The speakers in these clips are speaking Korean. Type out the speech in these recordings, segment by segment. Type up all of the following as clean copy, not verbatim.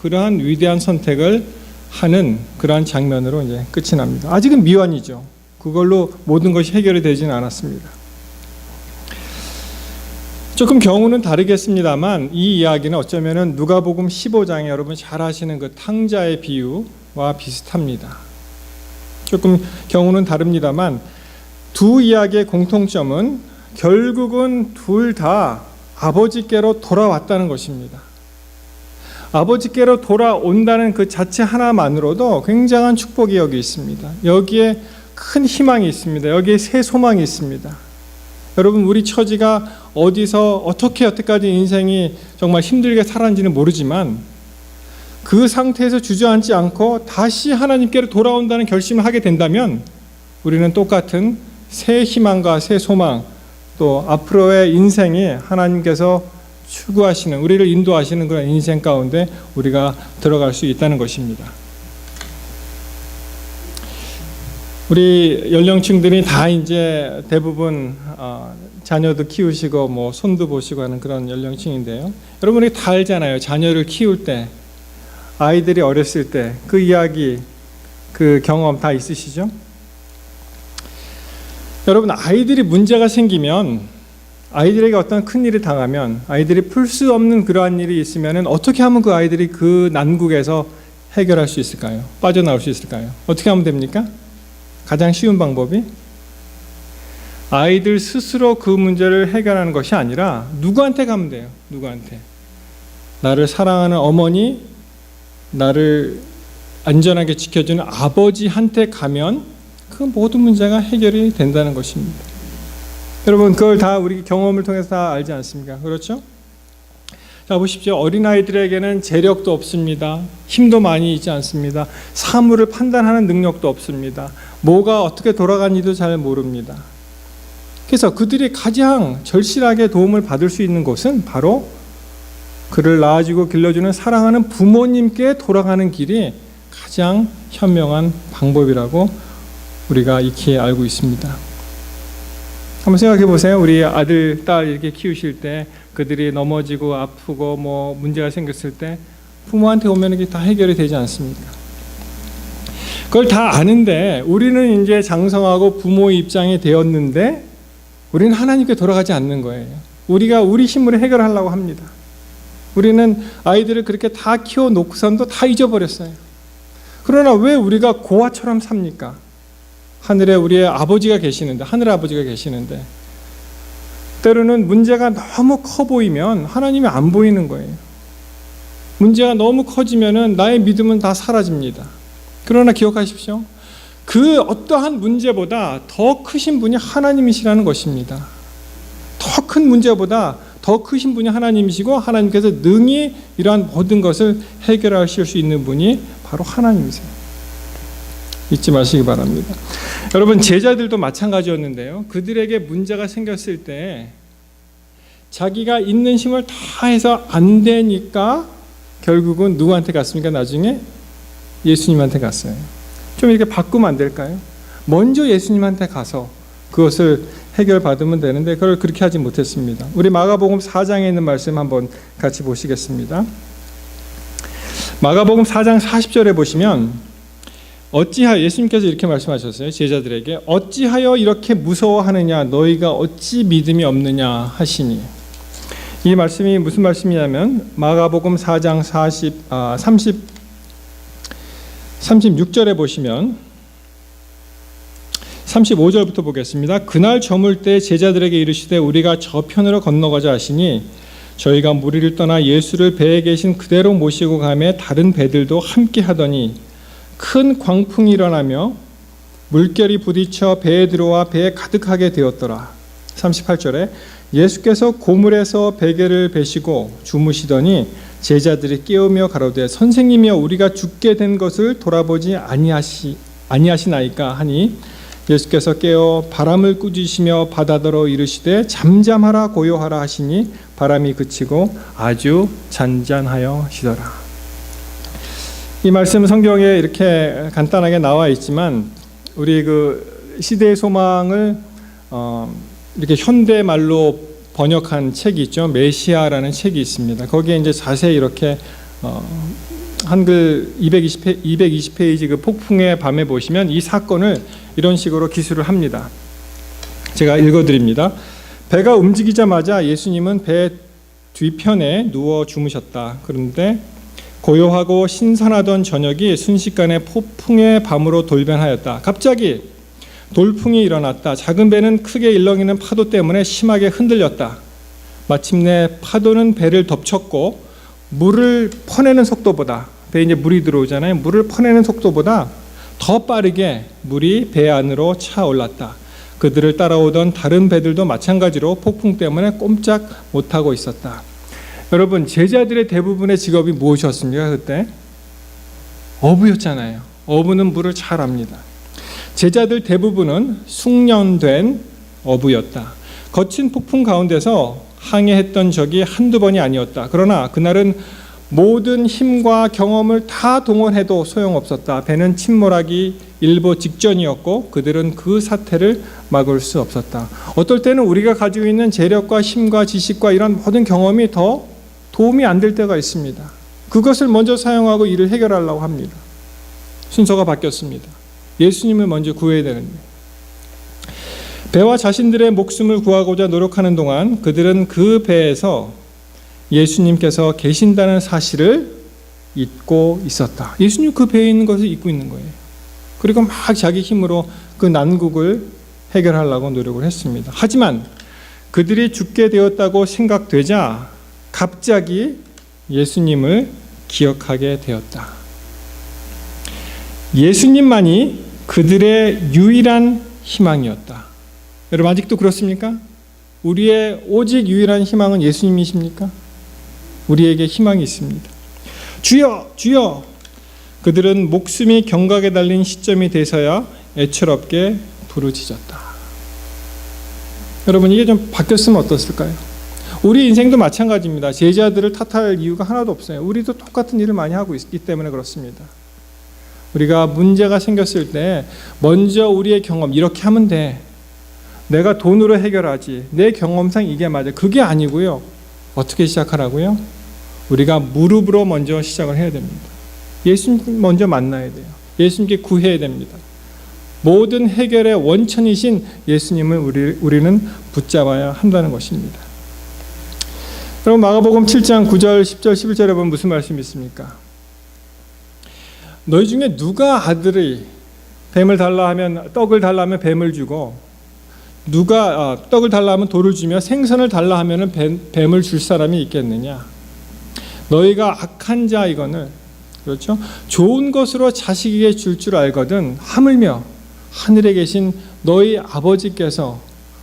그러한 위대한 선택을 하는 그러한 장면으로 이제 끝이 납니다. 아직은 미완이죠. 그걸로 모든 것이 해결이 되지는 않았습니다. 조금 경우는 다르겠습니다만 이 이야기는 어쩌면은 누가복음 15장에 여러분 잘 아시는 그 탕자의 비유와 비슷합니다. 조금 경우는 다릅니다만 두 이야기의 공통점은 결국은 둘 다 아버지께로 돌아왔다는 것입니다. 아버지께로 돌아온다는 그 자체 하나만으로도 굉장한 축복이 여기 있습니다. 여기에 큰 희망이 있습니다. 여기에 새 소망이 있습니다. 여러분, 우리 처지가 어디서 어떻게 여태까지 인생이 정말 힘들게 살았는지는 모르지만 그 상태에서 주저앉지 않고 다시 하나님께로 돌아온다는 결심을 하게 된다면 우리는 똑같은 새 희망과 새 소망, 또 앞으로의 인생이 하나님께서 추구하시는, 우리를 인도하시는 그런 인생 가운데 우리가 들어갈 수 있다는 것입니다. 우리 연령층들이 다 이제 대부분 자녀도 키우시고 뭐 손도 보시고 하는 그런 연령층인데요. 여러분이 다 알잖아요. 자녀를 키울 때, 아이들이 어렸을 때 그 이야기, 그 경험 다 있으시죠? 여러분, 아이들이 문제가 생기면, 아이들에게 어떤 큰 일이 당하면, 아이들이 풀 수 없는 그러한 일이 있으면 어떻게 하면 그 아이들이 그 난국에서 해결할 수 있을까요? 빠져나올 수 있을까요? 어떻게 하면 됩니까? 가장 쉬운 방법이 아이들 스스로 그 문제를 해결하는 것이 아니라 누구한테 가면 돼요? 누구한테? 나를 사랑하는 어머니, 나를 안전하게 지켜주는 아버지한테 가면 그 모든 문제가 해결이 된다는 것입니다. 여러분, 그걸 다 우리 경험을 통해서 다 알지 않습니까? 그렇죠? 자, 보십시오. 어린아이들에게는 재력도 없습니다. 힘도 많이 있지 않습니다. 사물을 판단하는 능력도 없습니다. 뭐가 어떻게 돌아가는지도 잘 모릅니다. 그래서 그들이 가장 절실하게 도움을 받을 수 있는 곳은 바로 그를 낳아주고 길러주는 사랑하는 부모님께 돌아가는 길이 가장 현명한 방법이라고 우리가 익히 알고 있습니다. 한번 생각해 보세요. 우리 아들, 딸 이렇게 키우실 때 그들이 넘어지고 아프고 뭐 문제가 생겼을 때 부모한테 오면 이게 다 해결이 되지 않습니까? 그걸 다 아는데 우리는 이제 장성하고 부모의 입장이 되었는데 우리는 하나님께 돌아가지 않는 거예요. 우리가 우리 힘으로 해결하려고 합니다. 우리는 아이들을 그렇게 다 키워놓고선도 다 잊어버렸어요. 그러나 왜 우리가 고아처럼 삽니까? 하늘에 우리의 아버지가 계시는데, 하늘 아버지가 계시는데 때로는 문제가 너무 커 보이면 하나님이 안 보이는 거예요. 문제가 너무 커지면은 나의 믿음은 다 사라집니다. 그러나 기억하십시오. 그 어떠한 문제보다 더 크신 분이 하나님이시라는 것입니다. 더 큰 문제보다 더 크신 분이 하나님이시고 하나님께서 능히 이러한 모든 것을 해결하실 수 있는 분이 바로 하나님이세요. 잊지 마시기 바랍니다. 여러분, 제자들도 마찬가지였는데요. 그들에게 문제가 생겼을 때 자기가 있는 힘을 다 해서 안 되니까 결국은 누구한테 갔습니까? 나중에 예수님한테 갔어요. 좀 이렇게 바꾸면 안 될까요? 먼저 예수님한테 가서 그것을 해결받으면 되는데 그걸 그렇게 하지 못했습니다. 우리 마가복음 4장에 있는 말씀 한번 같이 보시겠습니다. 마가복음 4장 40절에 보시면 어찌하여, 예수님께서 이렇게 말씀하셨어요. 제자들에게 어찌하여 이렇게 무서워하느냐, 너희가 어찌 믿음이 없느냐 하시니. 이 말씀이 무슨 말씀이냐면 마가복음 4장 36절에 보시면 35절부터 보겠습니다. 그날 저물 때 제자들에게 이르시되 우리가 저편으로 건너가자 하시니 저희가 무리를 떠나 예수를 배에 계신 그대로 모시고 가매 다른 배들도 함께 하더니 큰 광풍이 일어나며 물결이 부딪혀 배에 들어와 배에 가득하게 되었더라. 38절에 예수께서 고물에서 베개를 베시고 주무시더니 제자들이 깨우며 가로되 선생님이여 우리가 죽게 된 것을 돌아보지 아니하시나이까 하니 예수께서 깨어 바람을 꾸짖으시며 바다더러 이르시되 잠잠하라 고요하라 하시니 바람이 그치고 아주 잔잔하여지더라. 이 말씀 성경에 이렇게 간단하게 나와 있지만 우리 그 시대의 소망을 이렇게 현대말로 번역한 책이 있죠. 메시아라는 책이 있습니다. 거기에 이제 자세히 이렇게 한글 220페이지 그 폭풍의 밤에 보시면 이 사건을 이런 식으로 기술을 합니다. 제가 읽어드립니다. 배가 움직이자마자 예수님은 배 뒤편에 누워 주무셨다. 그런데 고요하고 신선하던 저녁이 순식간에 폭풍의 밤으로 돌변하였다. 갑자기 돌풍이 일어났다. 작은 배는 크게 일렁이는 파도 때문에 심하게 흔들렸다. 마침내 파도는 배를 덮쳤고 물을 퍼내는 속도보다, 배에 이제 물이 들어오잖아요. 물을 퍼내는 속도보다 더 빠르게 물이 배 안으로 차올랐다. 그들을 따라오던 다른 배들도 마찬가지로 폭풍 때문에 꼼짝 못하고 있었다. 여러분, 제자들의 대부분의 직업이 무엇이었습니까? 그때 어부였잖아요. 어부는 물을 잘 압니다. 제자들 대부분은 숙련된 어부였다. 거친 폭풍 가운데서 항해했던 적이 한두 번이 아니었다. 그러나 그날은 모든 힘과 경험을 다 동원해도 소용없었다. 배는 침몰하기 일보 직전이었고 그들은 그 사태를 막을 수 없었다. 어떨 때는 우리가 가지고 있는 재력과 힘과 지식과 이런 모든 경험이 더 도움이 안 될 때가 있습니다. 그것을 먼저 사용하고 일을 해결하려고 합니다. 순서가 바뀌었습니다. 예수님을 먼저 구해야 되는데, 배와 자신들의 목숨을 구하고자 노력하는 동안 그들은 그 배에서 예수님께서 계신다는 사실을 잊고 있었다. 예수님 그 배에 있는 것을 잊고 있는 거예요. 그리고 막 자기 힘으로 그 난국을 해결하려고 노력을 했습니다. 하지만 그들이 죽게 되었다고 생각되자 갑자기 예수님을 기억하게 되었다. 예수님만이 그들의 유일한 희망이었다. 여러분, 아직도 그렇습니까? 우리의 오직 유일한 희망은 예수님이십니까? 우리에게 희망이 있습니다. 주여, 주여! 그들은 목숨이 경각에 달린 시점이 돼서야 애처롭게 부르짖었다. 여러분, 이게 좀 바뀌었으면 어떻을까요? 우리 인생도 마찬가지입니다. 제자들을 탓할 이유가 하나도 없어요. 우리도 똑같은 일을 많이 하고 있기 때문에 그렇습니다. 우리가 문제가 생겼을 때 먼저 우리의 경험, 이렇게 하면 돼. 내가 돈으로 해결하지. 내 경험상 이게 맞아. 그게 아니고요. 어떻게 시작하라고요? 우리가 무릎으로 먼저 시작을 해야 됩니다. 예수님 먼저 만나야 돼요. 예수님께 구해야 됩니다. 모든 해결의 원천이신 예수님을 우리는 붙잡아야 한다는 것입니다. 여러분, 마가복음 7장 9절, 10절, 11절에 보면 무슨 말씀이 있습니까? 너희 중에 누가 아들이 뱀을 달라 하면, 떡을 달라 하면 뱀을 주고, 누가 떡을 달라 하면 돌을 주며 생선을 달라 하면 뱀을 줄 사람이 있겠느냐? 너희가 악한 자이거늘, 그렇죠? 좋은 것으로 자식에게 줄 줄 알거든 하물며 하늘에 계신 너희 아버지께서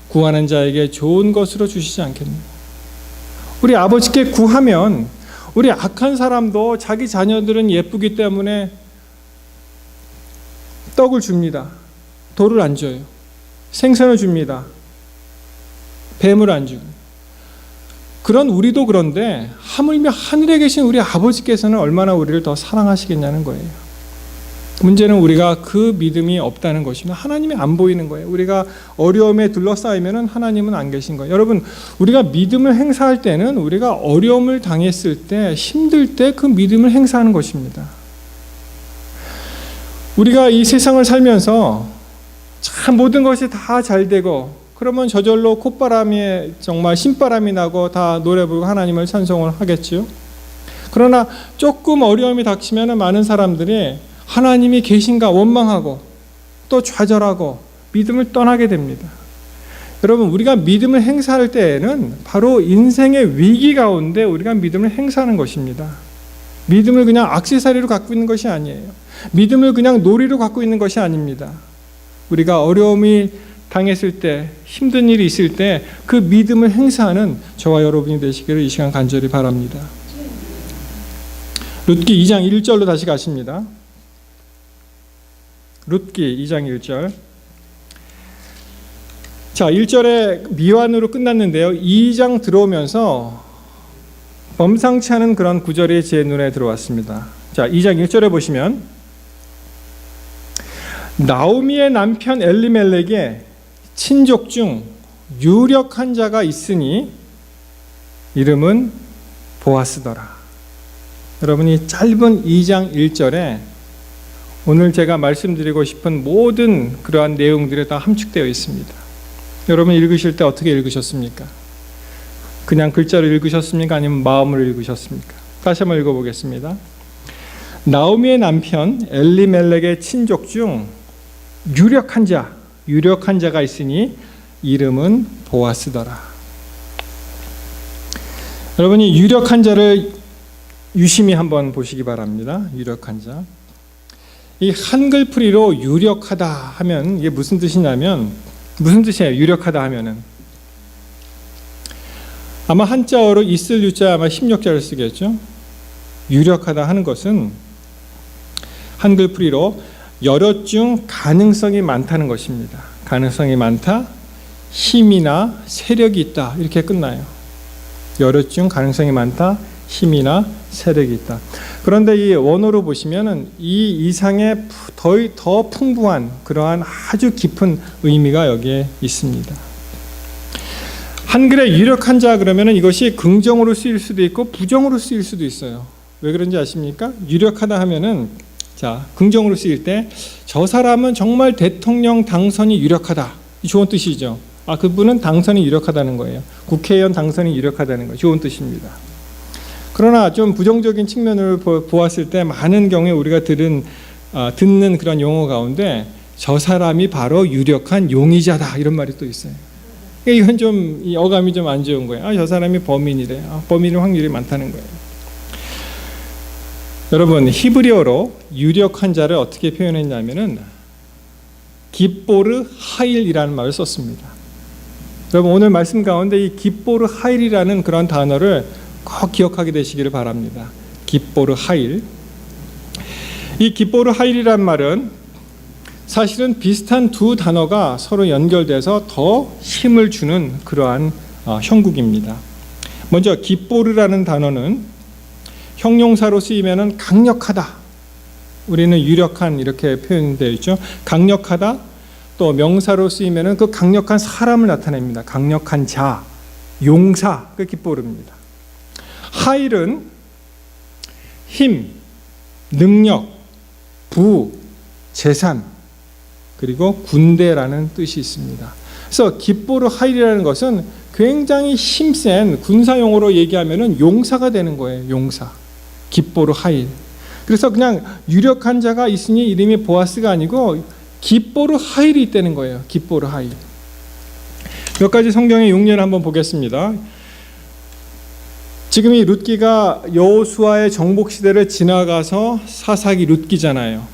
구하는 자에게 좋은 것으로 주시지 않겠느냐? 우리 아버지께 구하면 우리 악한 사람도 자기 자녀들은 예쁘기 때문에 떡을 줍니다. 돌을 안 줘요. 생선을 줍니다. 뱀을 안 주고. 그런 우리도 그런데 하물며 하늘에 계신 우리 아버지께서는 얼마나 우리를 더 사랑하시겠냐는 거예요. 문제는 우리가 그 믿음이 없다는 것입니다. 하나님이 안 보이는 거예요. 우리가 어려움에 둘러싸이면 하나님은 안 계신 거예요. 여러분, 우리가 믿음을 행사할 때는 우리가 어려움을 당했을 때, 힘들 때 그 믿음을 행사하는 것입니다. 우리가 이 세상을 살면서 참 모든 것이 다 잘 되고, 그러면 저절로 콧바람에 정말 신바람이 나고 다 노래 부르고 하나님을 찬송을 하겠지요. 그러나 조금 어려움이 닥치면 많은 사람들이 하나님이 계신가 원망하고 또 좌절하고 믿음을 떠나게 됩니다. 여러분, 우리가 믿음을 행사할 때에는 바로 인생의 위기 가운데 우리가 믿음을 행사하는 것입니다. 믿음을 그냥 액세서리로 갖고 있는 것이 아니에요. 믿음을 그냥 놀이로 갖고 있는 것이 아닙니다. 우리가 어려움이 당했을 때, 힘든 일이 있을 때 그 믿음을 행사하는 저와 여러분이 되시기를 이 시간 간절히 바랍니다. 룻기 2장 1절로 다시 가십니다. 룻기 2장 1절. 자, 1절에 미완으로 끝났는데요. 2장 들어오면서 범상치 않은 그런 구절이 제 눈에 들어왔습니다. 자, 2장 1절에 보시면 나오미의 남편 엘리멜렉에 친족 중 유력한 자가 있으니 이름은 보아스더라. 여러분이 짧은 2장 1절에 오늘 제가 말씀드리고 싶은 모든 그러한 내용들이 다 함축되어 있습니다. 여러분 읽으실 때 어떻게 읽으셨습니까? 그냥 글자로 읽으셨습니까? 아니면 마음으로 읽으셨습니까? 다시 한번 읽어보겠습니다. 나오미의 남편 엘리멜렉의 친족 중 유력한 자가 있으니 이름은 보아스더라. 여러분이 유력한 자를 유심히 한번 보시기 바랍니다. 유력한 자. 이 한글풀이로 유력하다 하면 이게 무슨 뜻이냐면, 무슨 뜻이에요? 유력하다 하면은 아마 한자어로 있을 유자 아마 힘력자를 쓰겠죠. 유력하다 하는 것은 한글풀이로 여럿 중 가능성이 많다는 것입니다. 가능성이 많다, 힘이나 세력이 있다, 이렇게 끝나요. 여럿 중 가능성이 많다, 힘이나 세력이 있다. 그런데 이 원어로 보시면은 이 이상의 더 풍부한 그러한 아주 깊은 의미가 여기에 있습니다. 한글의 유력한 자 그러면은 이것이 긍정으로 쓰일 수도 있고 부정으로 쓰일 수도 있어요. 왜 그런지 아십니까? 유력하다 하면은 자, 긍정으로 쓰일 때 저 사람은 정말 대통령 당선이 유력하다. 좋은 뜻이죠. 그분은 당선이 유력하다는 거예요. 국회의원 당선이 유력하다는 거 좋은 뜻입니다. 그러나 좀 부정적인 측면을 보았을 때 많은 경우에 우리가 듣는 그런 용어 가운데 저 사람이 바로 유력한 용의자다 이런 말이 또 있어요. 이건 좀 이 어감이 좀 안 좋은 거예요. 저 사람이 범인이래. 범인일 확률이 많다는 거예요. 여러분 히브리어로 유력한 자를 어떻게 표현했냐면은 깃보르 하일이라는 말을 썼습니다. 여러분 오늘 말씀 가운데 이 깃보르 하일이라는 그런 단어를 꼭 기억하게 되시기를 바랍니다. 깃보르 하일. 이 깃보르 하일이란 말은 사실은 비슷한 두 단어가 서로 연결돼서 더 힘을 주는 그러한 형국입니다. 먼저 깃보르라는 단어는 형용사로 쓰이면은 강력하다. 우리는 유력한 이렇게 표현되어 있죠. 강력하다. 또 명사로 쓰이면은 그 강력한 사람을 나타냅니다. 강력한 자, 용사, 그 깃보르입니다. 하일은 힘, 능력, 부, 재산, 그리고 군대라는 뜻이 있습니다. 그래서 깃보르 하일이라는 것은 굉장히 힘센 군사용어로 얘기하면은 용사가 되는 거예요. 용사. 깃보르 하일. 그래서 그냥 유력한 자가 있으니 이름이 보아스가 아니고 깃보르 하일이 있다는 거예요. 깃보르 하일. 몇 가지 성경의 용례를 한번 보겠습니다. 지금 이 룻기가 여호수아의 정복 시대를 지나가서 사사기 룻기잖아요.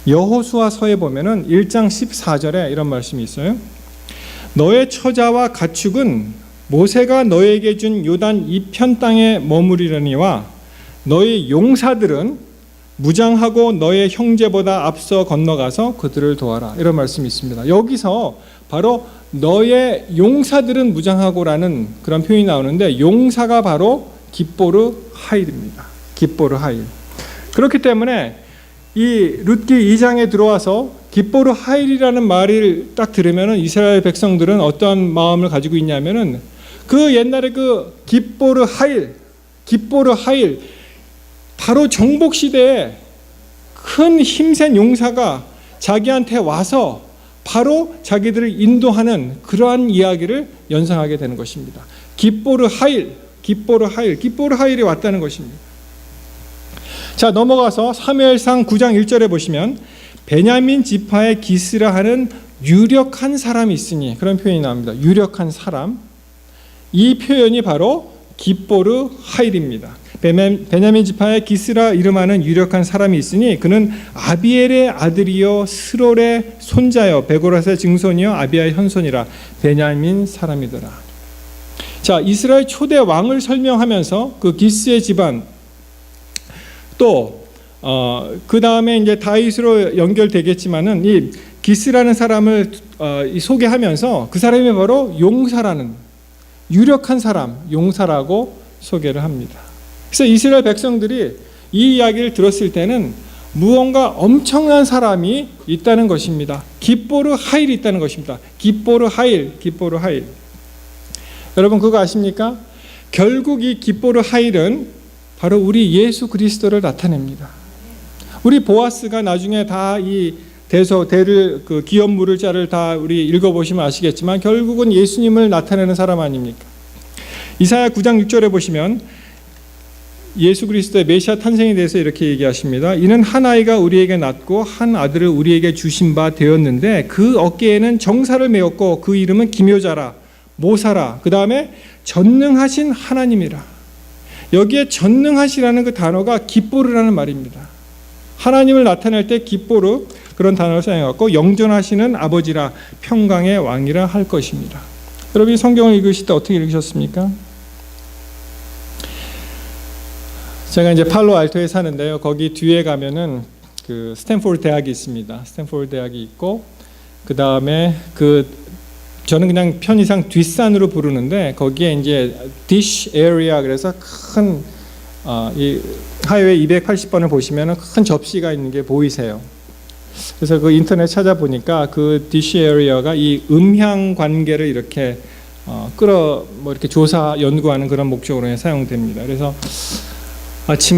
여호수아서에 보면은 1장 14절에 이런 말씀이 있어요. 너의 처자와 가축은 모세가 너에게 준 요단 이편 땅에 머무리려니와 너의 용사들은 무장하고 너의 형제보다 앞서 건너가서 그들을 도와라. 이런 말씀이 있습니다. 여기서 바로 너의 용사들은 무장하고라는 그런 표현이 나오는데 용사가 바로 깃보르 하일입니다. 깃보르 하일. 그렇기 때문에 이 룻기 2장에 들어와서 깃보르 하일이라는 말을 딱 들으면 이스라엘 백성들은 어떤 마음을 가지고 있냐면은 그 옛날에 그 깃보르 하일 바로 정복 시대에 큰 힘센 용사가 자기한테 와서 바로 자기들을 인도하는 그러한 이야기를 연상하게 되는 것입니다. 깃보르 하일이 왔다는 것입니다. 자, 넘어가서 사무엘상 9장 1절에 보시면 베냐민 지파의 기스라 하는 유력한 사람이 있으니 그런 표현이 나옵니다. 유력한 사람. 이 표현이 바로 깃보르 하일입니다. 베냐민 지파의 기스라 이름하는 유력한 사람이 있으니 그는 아비엘의 아들이요 스롤의 손자요 베고라스의 증손이요 아비야의 현손이라 베냐민 사람이더라. 자, 이스라엘 초대 왕을 설명하면서 그 기스의 집안 또 그 다음에 이제 다윗으로 연결되겠지만은 이 기스라는 사람을 소개하면서 그 사람이 바로 용사라는 유력한 사람, 용사라고 소개를 합니다. 그래서 이스라엘 백성들이 이 이야기를 들었을 때는 무언가 엄청난 사람이 있다는 것입니다. 깃보르 하일이 있다는 것입니다. 깃보르 하일. 여러분 그거 아십니까? 결국 이 깃보르 하일은 바로 우리 예수 그리스도를 나타냅니다. 우리 보아스가 나중에 다 이 대를 그 기업물을 자를 다 우리 읽어보시면 아시겠지만 결국은 예수님을 나타내는 사람 아닙니까? 이사야 9장 6절에 보시면 예수 그리스도의 메시아 탄생에 대해서 이렇게 얘기하십니다. 이는 한 아이가 우리에게 낳고 한 아들을 우리에게 주신 바 되었는데 그 어깨에는 정사를 메었고 그 이름은 기묘자라 모사라 그 다음에 전능하신 하나님이라. 여기에 전능하시라는 그 단어가 기뻐르라는 말입니다. 하나님을 나타낼 때 기뻐르 그런 단어를 사용했고 영존하시는 아버지라 평강의 왕이라 할 것입니다. 여러분이 성경을 읽으실 때 어떻게 읽으셨습니까? 제가 이제 팔로알토에 사는데요. 거기 뒤에 가면은 그 스탠포드 대학이 있습니다. 스탠포드 대학이 있고 그 다음에 저는 그냥 편의상 뒷산으로 부르는데 거기에 이제 디쉬 에리아 그래서 큰 이 하이웨이 280번을 보시면은 큰 접시가 있는 게 보이세요. 그래서 그 인터넷 찾아보니까 그 디쉬 에리어가 이 음향 관계를 이렇게 이렇게 조사 연구하는 그런 목적으로 사용됩니다. 그래서 아침에